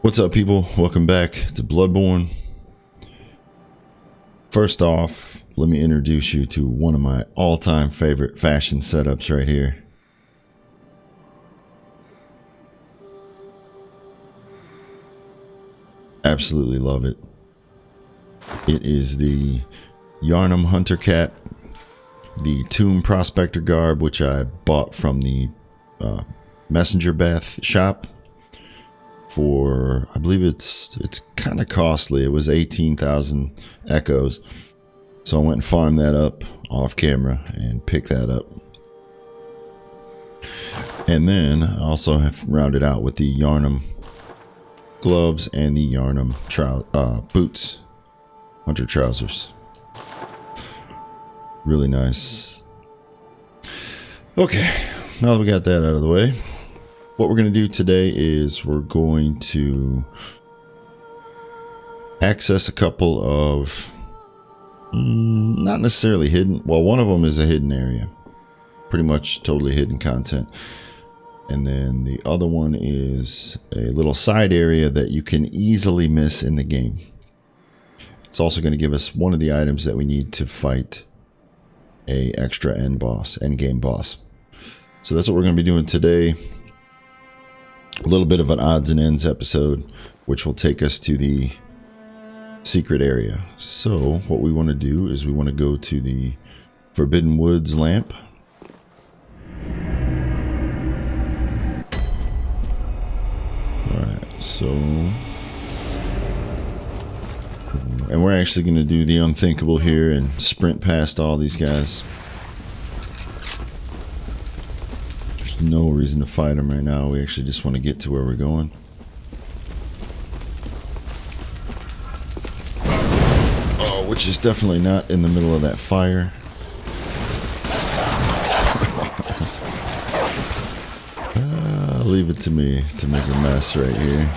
What's up, people? Welcome back to Bloodborne. First off, let me introduce you to one of my all-time favorite fashion setups right here. Absolutely love it. It is the Yharnam hunter cap, the tomb prospector garb, which I bought from the messenger bath shop for, I believe it's kind of costly. It was 18,000 echoes. So I went and farmed that up off camera and picked that up. And then I also have rounded out with the Yharnam gloves and the Yharnam boots, hunter trousers. Really nice. Okay, now that we got that out of the way, what we're going to do today is we're going to access a couple of not necessarily hidden, well, one of them is a hidden area, pretty much totally hidden content, and then the other one is a little side area that you can easily miss in the game. It's also going to give us one of the items that we need to fight a extra end game boss. So that's what we're going to be doing today. A little bit of an odds and ends episode, which will take us to the secret area. So what we want to do is we want to go to the Forbidden Woods lamp. Alright, so, and we're actually going to do the unthinkable here and sprint past all these guys. There's no reason to fight them right now. We actually just want to get to where we're going. Oh, which is definitely not in the middle of that fire. Leave it to me to make a mess right here.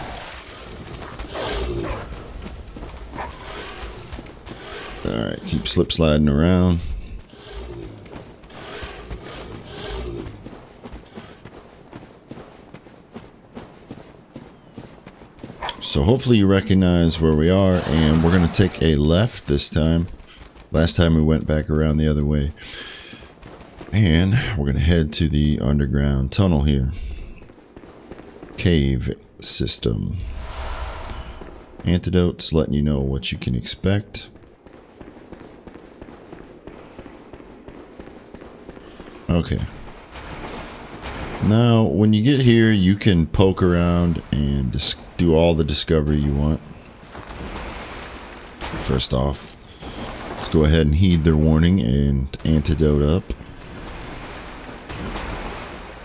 Alright, keep slip sliding around. So hopefully you recognize where we are, and we're going to take a left this time. Last time we went back around the other way. And we're going to head to the underground tunnel here. Cave system. Antidotes letting you know what you can expect. Okay. Now, when you get here, you can poke around and do all the discovery you want. First off, let's go ahead and heed their warning and antidote up.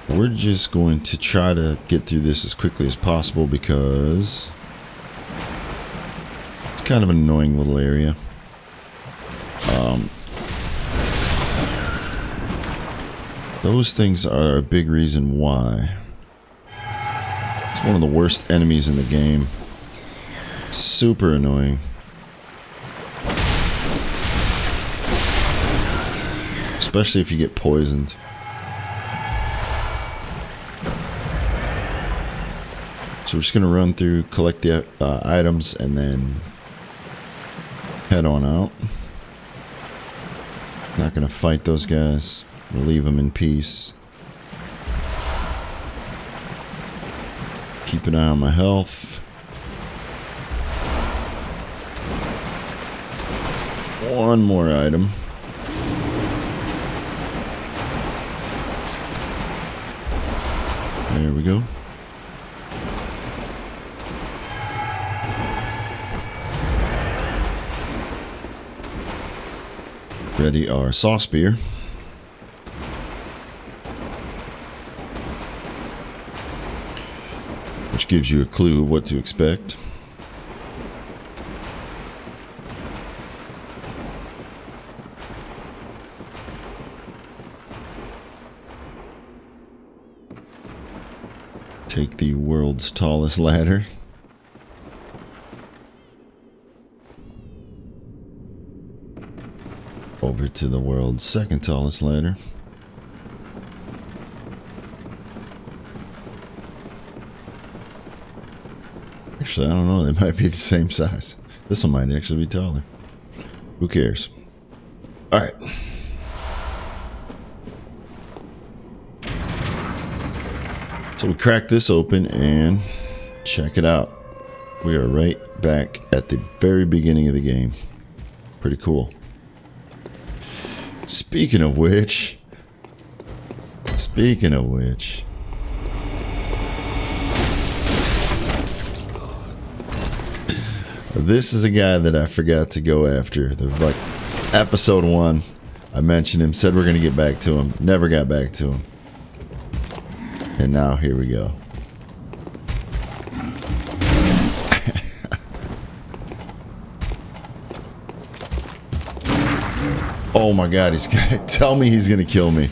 We're just going to try to get through this as quickly as possible because it's kind of an annoying little area. Those things are a big reason why. It's one of the worst enemies in the game. Super annoying. Especially if you get poisoned. So we're just going to run through, collect the items, and then head on out. Not going to fight those guys. We'll leave them in peace. Keep an eye on my health. One more item. There we go. Ready our saw spear. Which gives you a clue of what to expect. Take the world's tallest ladder. Over to the world's second tallest ladder. Actually, I don't know. They might be the same size. This one might actually be taller. Who cares? Alright. So we crack this open and check it out. We are right back at the very beginning of the game. Pretty cool. Speaking of which, this is a guy that I forgot to go after. Like episode 1, I mentioned him, said we're gonna get back to him, never got back to him. And now here we go. Oh my god, he's gonna tell me he's gonna kill me.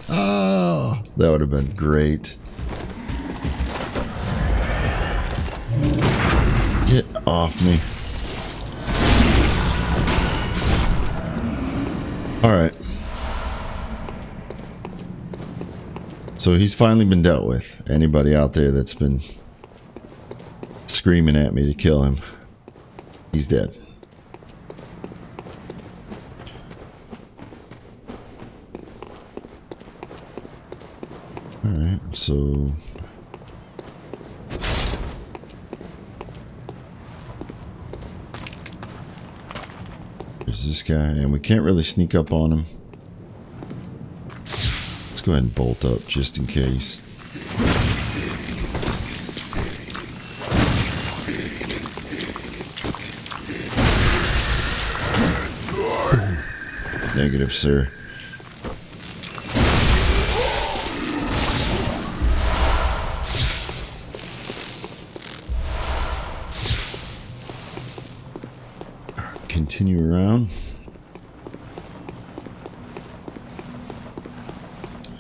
Oh, that would have been great. Get off me. Alright. So he's finally been dealt with. Anybody out there that's been screaming at me to kill him, he's dead. Alright, so there's this guy, and we can't really sneak up on him. Let's go ahead and bolt up just in case. Negative, sir. Continue around.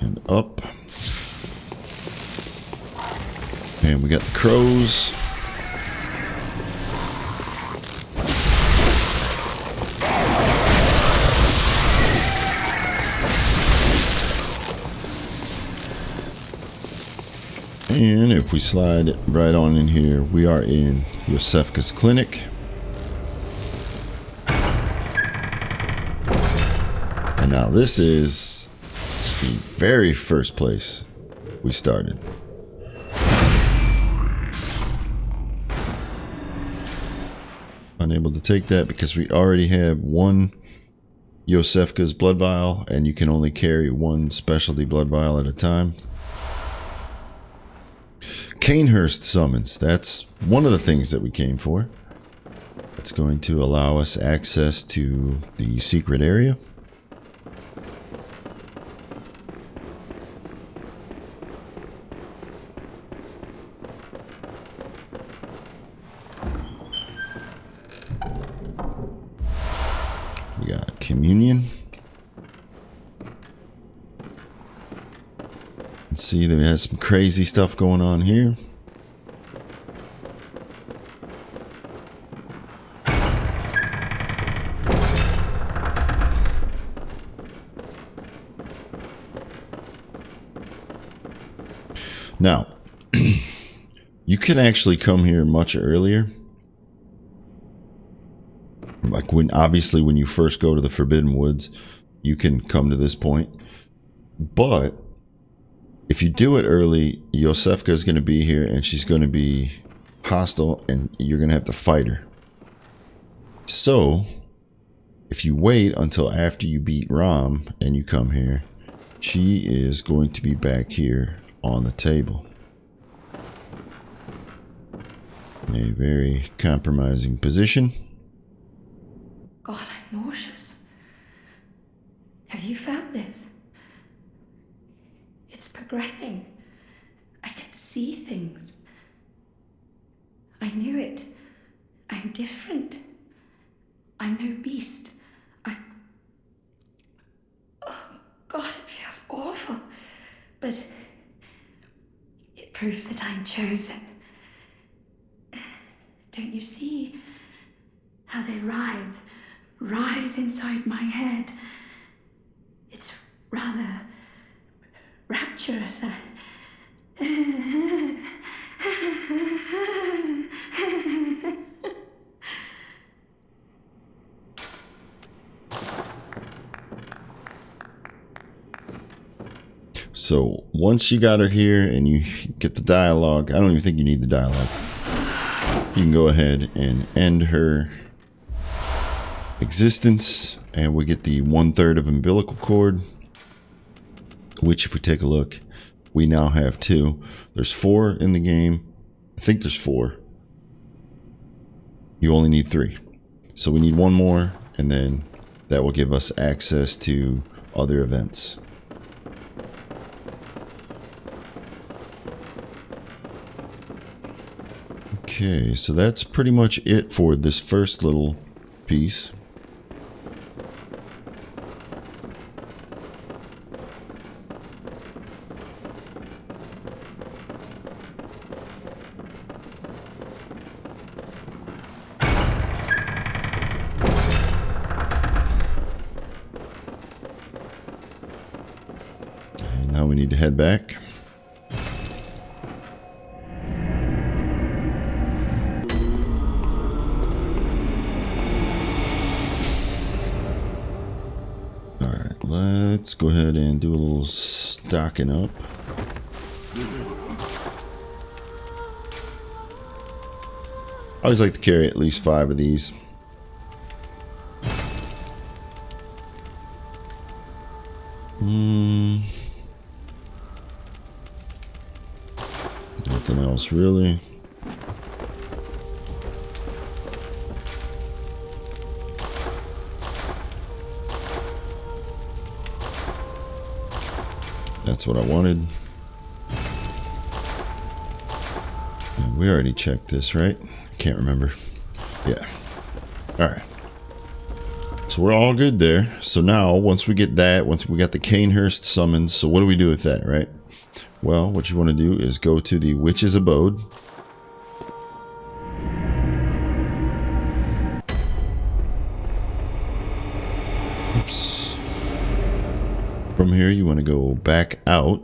And up. And we got the crows. And if we slide right on in here, we are in Yosefka's clinic. And now this is the very first place we started. Unable to take that because we already have one Yosefka's blood vial, and you can only carry one specialty blood vial at a time. Canehurst summons. That's one of the things that we came for. That's going to allow us access to the secret area. We got communion. Let's see, there has some crazy stuff going on here. Now, you can actually come here much earlier. Like obviously when you first go to the Forbidden Woods, you can come to this point. But if you do it early, Yosefka is going to be here and she's going to be hostile and you're going to have to fight her. So, if you wait until after you beat Ram and you come here, she is going to be back here on the table. In a very compromising position. God, I'm nauseous. Have you felt this? It's progressing. I can see things. I knew it. I'm different. I'm no beast. Oh, God, it feels awful. But it proves that I'm chosen. Don't you see how they writhe inside my head? It's rather rapturous. So once you got her here and you get the dialogue, I don't even think you need the dialogue. You can go ahead and end her existence, and we get the 1/3 of umbilical cord, which if we take a look, we now have 2. There's 4 in the game. I think there's 4. You only need 3. So we need 1 more, and then that will give us access to other events. Okay, so that's pretty much it for this first little piece. And now we need to head back. Let's go ahead and do a little stocking up. I always like to carry at least 5 of these. Nothing else really. That's what I wanted. And we already checked this, right? I can't remember. Yeah. Alright. So we're all good there. So now, once we get that, once we got the Canehurst summoned, so what do we do with that, right? Well, what you want to do is go to the Witch's Abode. Oops. From here, you want to go back out.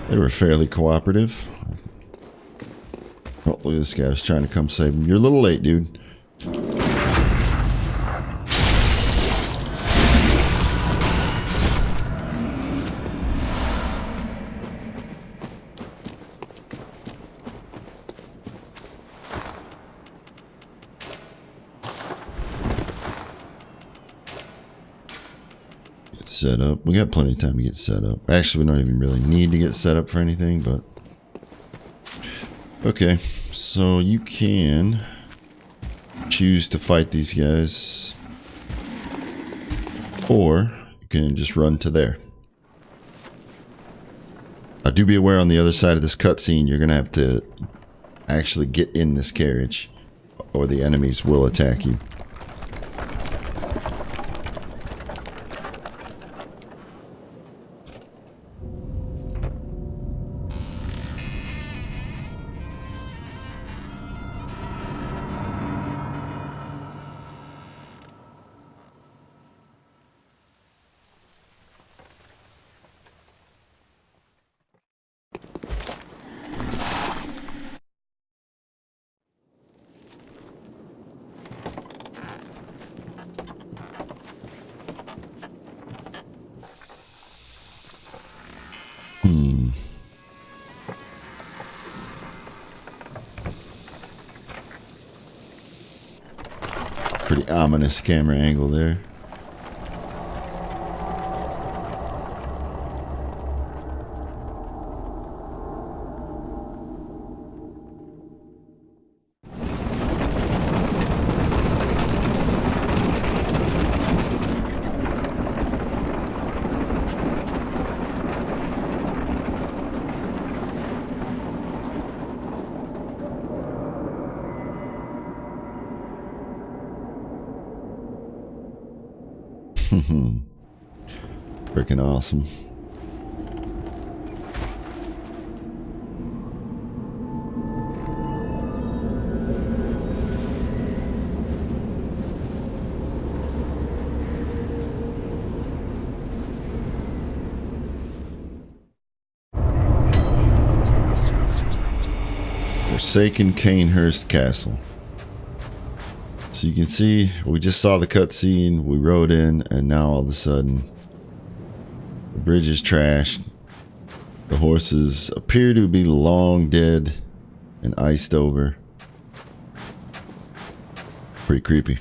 They were fairly cooperative. Oh, look at this guy was trying to come save him. You're a little late, dude. Set up. We got plenty of time to get set up. Actually, we don't even really need to get set up for anything, but okay. So you can choose to fight these guys, or you can just run to there. Now, do be aware on the other side of this cutscene, you're gonna have to actually get in this carriage, or the enemies will attack you. Pretty ominous camera angle there. Freaking awesome. Forsaken Canehurst Castle. So you can see, we just saw the cutscene, we rode in, and now all of a sudden, the bridge is trashed. The horses appear to be long dead and iced over. Pretty creepy.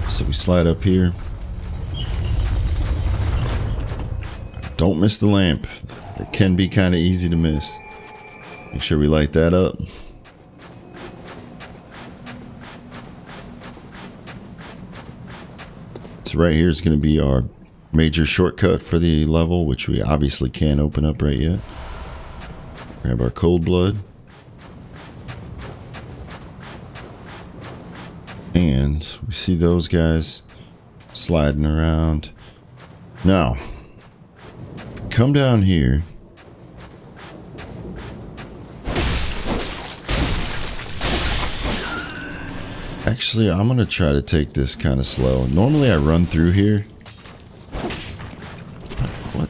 So we slide up here. Don't miss the lamp. It can be kind of easy to miss. Make sure we light that up. So right here is going to be our major shortcut for the level, which we obviously can't open up right yet. Grab our cold blood. And we see those guys sliding around. Now, come down here. Actually, I'm going to try to take this kind of slow. Normally I run through here. What?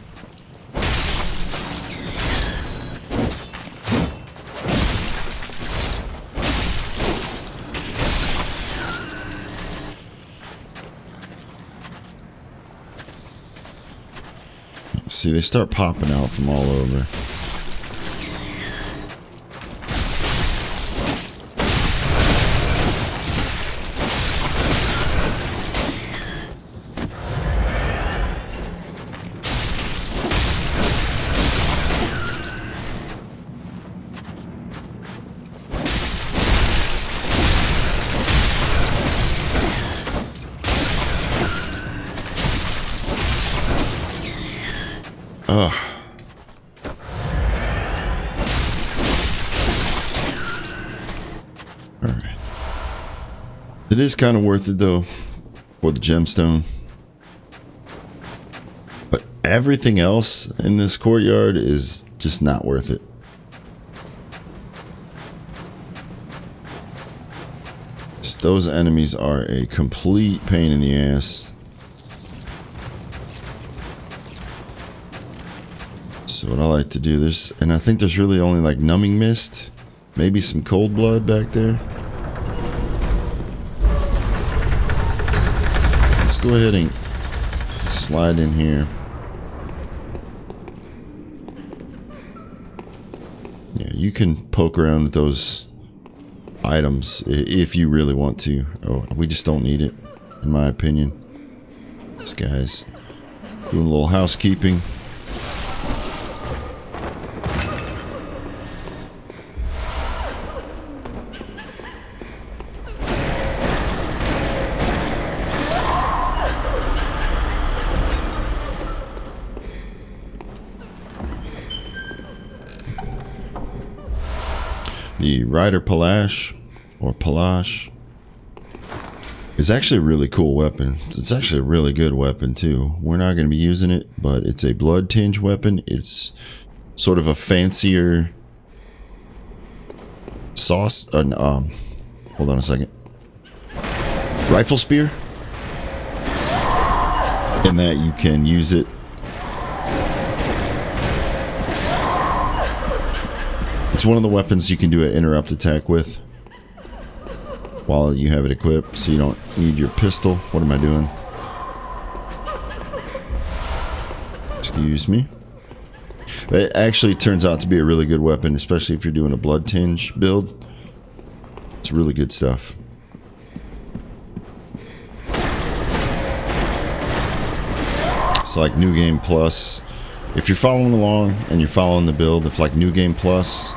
See, they start popping out from all over. Ugh. Alright. It is kind of worth it though for the gemstone. But everything else in this courtyard is just not worth it. Just those enemies are a complete pain in the ass. So what I like to do, and I think there's really only like numbing mist, maybe some cold blood back there. Let's go ahead and slide in here. Yeah, you can poke around with those items if you really want to. Oh, we just don't need it, in my opinion. This guy's doing a little housekeeping. The Rider Palash, or Palash, is actually a really cool weapon. It's actually a really good weapon too. We're not going to be using it, but it's a blood tinge weapon. It's sort of a fancier sauce. Hold on a second. Rifle spear, in that you can use it. It's one of the weapons you can do an interrupt attack with while you have it equipped, so you don't need your pistol. What am I doing? Excuse me. It actually turns out to be a really good weapon, especially if you're doing a blood tinge build. It's really good stuff. It's like New Game Plus. If you're following along and you're following the build, if like New Game Plus,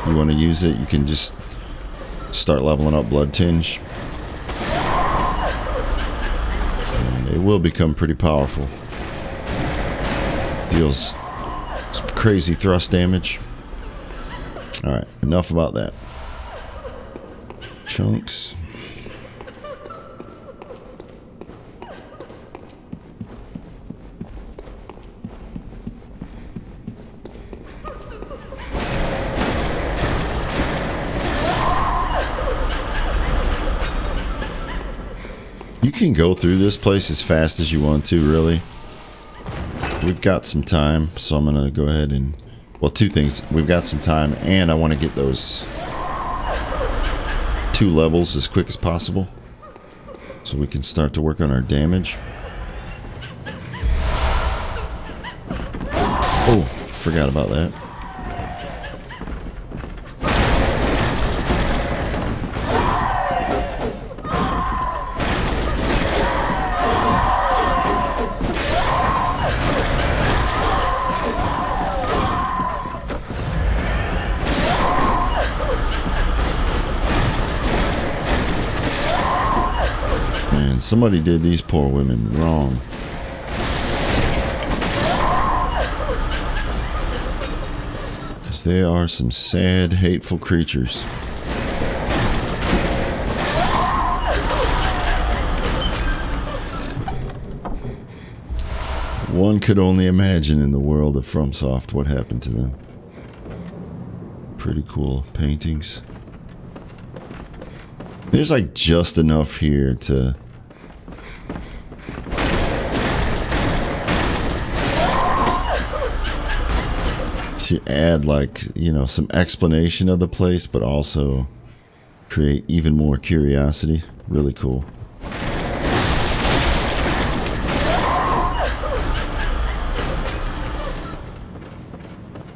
you want to use it, you can just start leveling up blood tinge. And it will become pretty powerful. Deals some crazy thrust damage. Alright, enough about that. Chunks. You can go through this place as fast as you want to, really. we've got some time, so I'm gonna go ahead and, well, two things. We've got some time, and I want to get those 2 levels as quick as possible, so we can start to work on our damage. Oh, forgot about that. Man, somebody did these poor women wrong. They are some sad, hateful creatures. One could only imagine in the world of FromSoft what happened to them. Pretty cool paintings. There's like just enough here to add, like, you know, some explanation of the place, but also create even more curiosity. Really cool.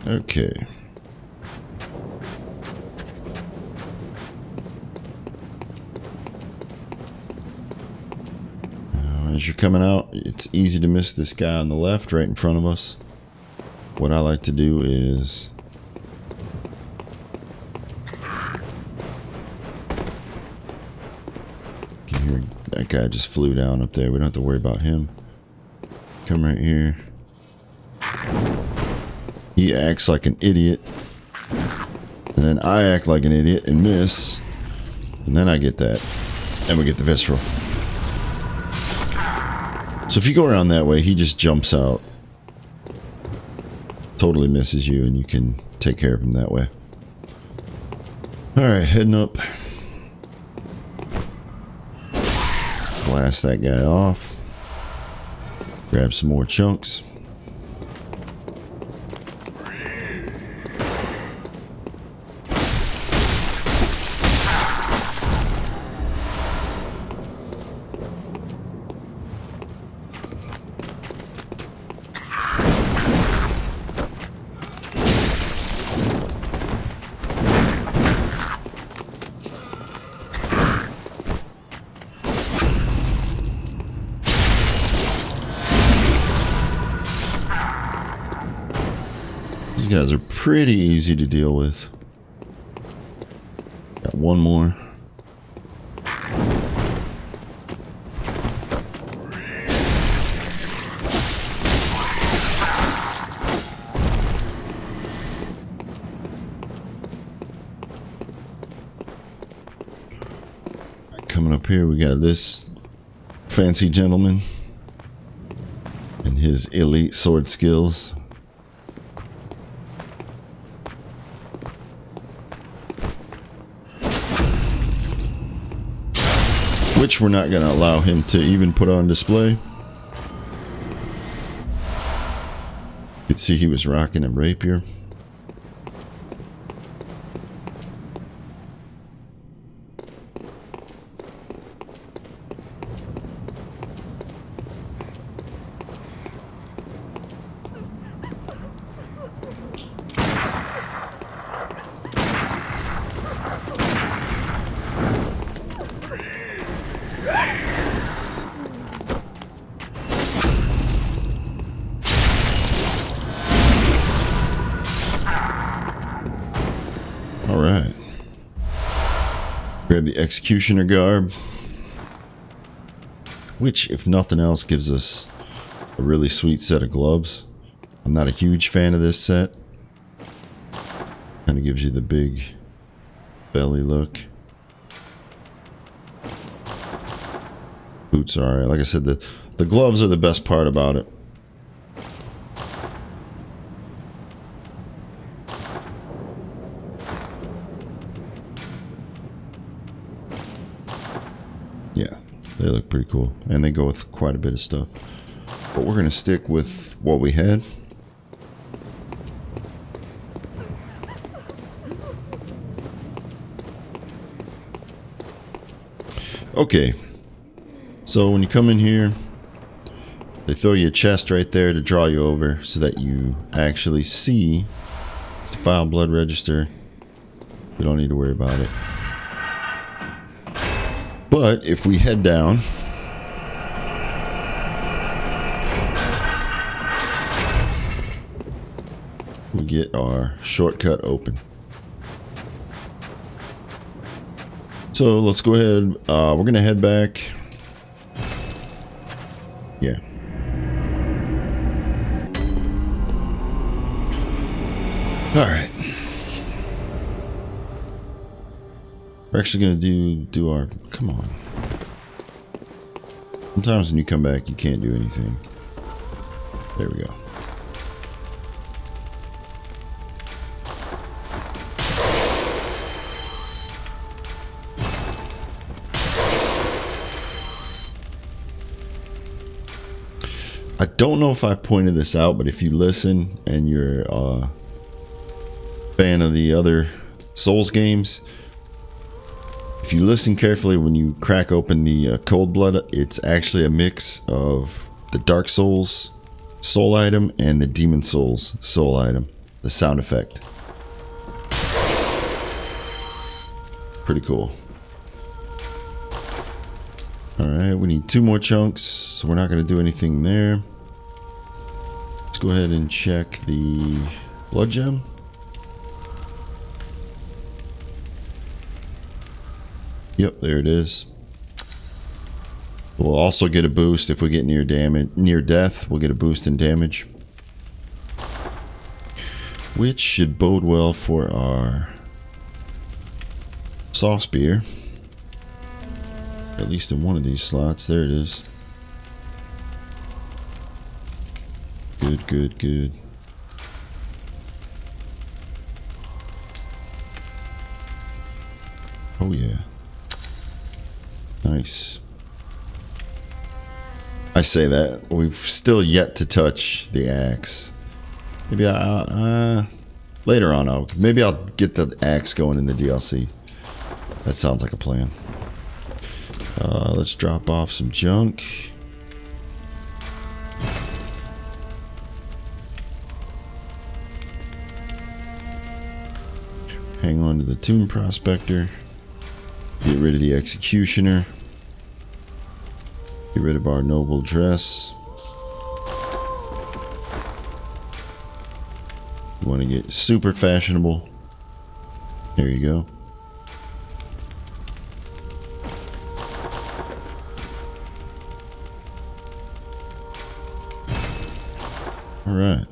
Okay. Now, as you're coming out, it's easy to miss this guy on the left right in front of us. What I like to do is can hear that guy just flew down up there. We don't have to worry about him. Come right here. He acts like an idiot, and then I act like an idiot and miss, and then I get that, and we get the visceral. So if you go around that way, he just jumps out. Totally misses you, and you can take care of him that way. Alright, heading up. Blast that guy off. Grab some more chunks. These guys are pretty easy to deal with. Got one more. Coming up here, we got this fancy gentleman and his elite sword skills. Which we're not going to allow him to even put on display. You could see he was rocking a rapier. Alright. Grab the executioner garb, which, if nothing else, gives us a really sweet set of gloves. I'm not a huge fan of this set. Kind of gives you the big belly look. Boots are alright. Like I said, the gloves are the best part about it. Yeah, they look pretty cool, and they go with quite a bit of stuff. But we're going to stick with what we had. Okay. So when you come in here, they throw you a chest right there to draw you over so that you actually see the file blood register. We don't need to worry about it. But if we head down, we get our shortcut open. So let's go ahead. We're going to head back. Yeah. All right. We're actually going to do our... Come on. Sometimes when you come back, you can't do anything. There we go. I don't know if I've pointed this out, but if you listen and you're a fan of the other Souls games, if you listen carefully when you crack open the Cold Blood, it's actually a mix of the Dark Souls soul item and the Demon Souls soul item, the sound effect. Pretty cool. Alright, we need 2 more chunks, so we're not going to do anything there. Let's go ahead and check the blood gem. Yep, there it is. We'll also get a boost if we get near death. We'll get a boost in damage, which should bode well for our saw spear. At least in one of these slots. There it is. Good, good, good. Oh yeah. Nice. I say that. We've still yet to touch the axe. Maybe later on maybe I'll get the axe going in the DLC. That sounds like a plan. Let's drop off some junk. Hang on to the Tomb Prospector. Get rid of the Executioner. Get rid of our noble dress. You want to get super fashionable. There you go. All right.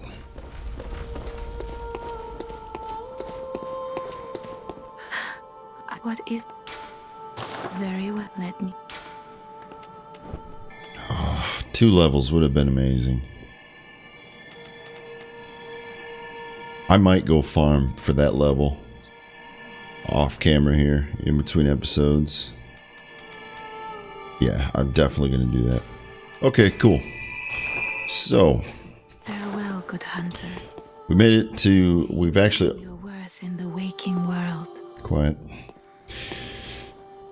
What is... Very well, let me... 2 levels would have been amazing. I might go farm for that level. Off camera here, in between episodes. Yeah, I'm definitely going to do that. Okay, cool. So... Farewell, good hunter. We made it to... We've actually... Your worth in the waking world. Quiet.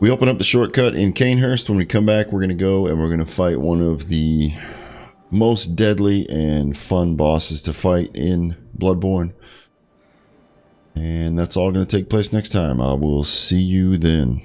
We open up the shortcut in Canehurst. When we come back, we're going to go and we're going to fight one of the most deadly and fun bosses to fight in Bloodborne. And that's all going to take place next time. I will see you then.